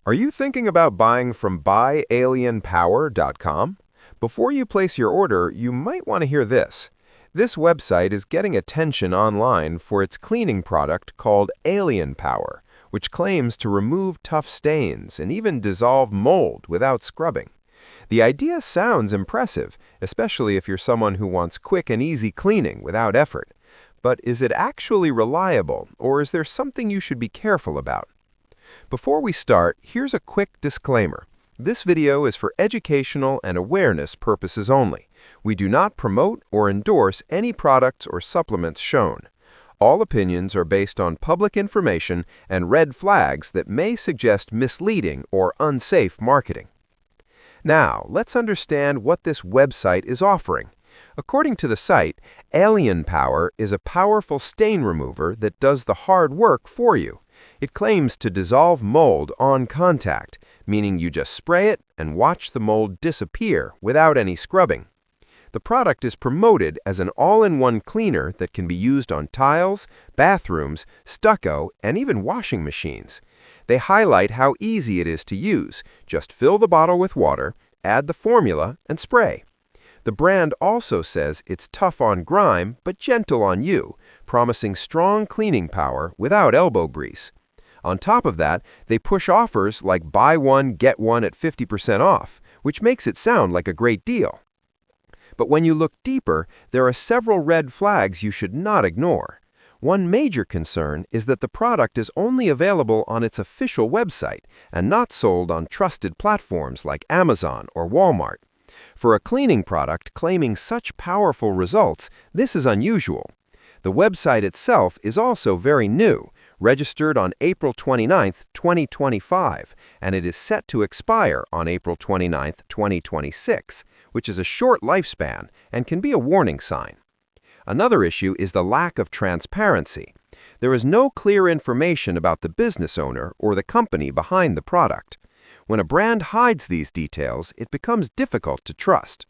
Are you thinking about buying from buyalienpower.com? Before you place your order, you might want to hear this. This website is getting attention online for its cleaning product called Alien Power, which claims to remove tough stains and even dissolve mold without scrubbing. The idea sounds impressive, especially if you're someone who wants quick and easy cleaning without effort. But is it actually reliable, or is there something you should be careful about? Before we start, here's a quick disclaimer. This video is for educational and awareness purposes only. We do not promote or endorse any products or supplements shown. All opinions are based on public information and red flags that may suggest misleading or unsafe marketing. Now, let's understand what this website is offering. According to the site, Alien Power is a powerful stain remover that does the hard work for you. It claims to dissolve mold on contact, meaning you just spray it and watch the mold disappear without any scrubbing. The product is promoted as an all-in-one cleaner that can be used on tiles, bathrooms, stucco, and even washing machines. They highlight how easy it is to use. Just fill the bottle with water, add the formula, and spray. The brand also says it's tough on grime but gentle on you, promising strong cleaning power without elbow grease. On top of that, they push offers like buy one, get one at 50% off, which makes it sound like a great deal. But when you look deeper, there are several red flags you should not ignore. One major concern is that the product is only available on its official website and not sold on trusted platforms like Amazon or Walmart. For a cleaning product claiming such powerful results, this is unusual. The website itself is also very new, registered on April 29, 2025, and it is set to expire on April 29, 2026, which is a short lifespan and can be a warning sign. Another issue is the lack of transparency. There is no clear information about the business owner or the company behind the product. When a brand hides these details, it becomes difficult to trust.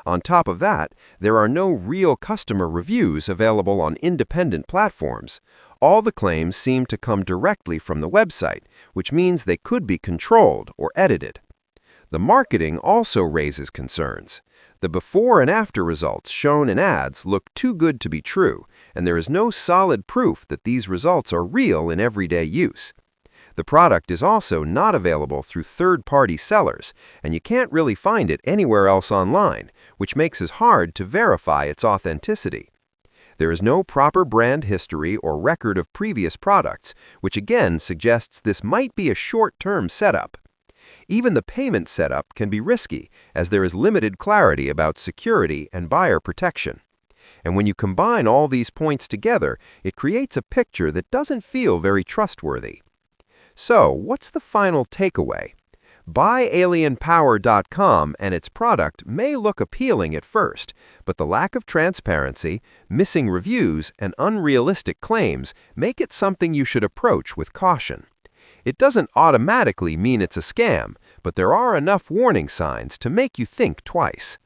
On top of that, there are no real customer reviews available on independent platforms. All the claims seem to come directly from the website, which means they could be controlled or edited. The marketing also raises concerns. The before and after results shown in ads look too good to be true, and there is no solid proof that these results are real in everyday use. The product is also not available through third-party sellers, and you can't really find it anywhere else online, which makes it hard to verify its authenticity. There is no proper brand history or record of previous products, which again suggests this might be a short-term setup. Even the payment setup can be risky, as there is limited clarity about security and buyer protection. And when you combine all these points together, it creates a picture that doesn't feel very trustworthy. So, what's the final takeaway? Buyalienpower.com and its product may look appealing at first, but the lack of transparency, missing reviews, and unrealistic claims make it something you should approach with caution. It doesn't automatically mean it's a scam, but there are enough warning signs to make you think twice.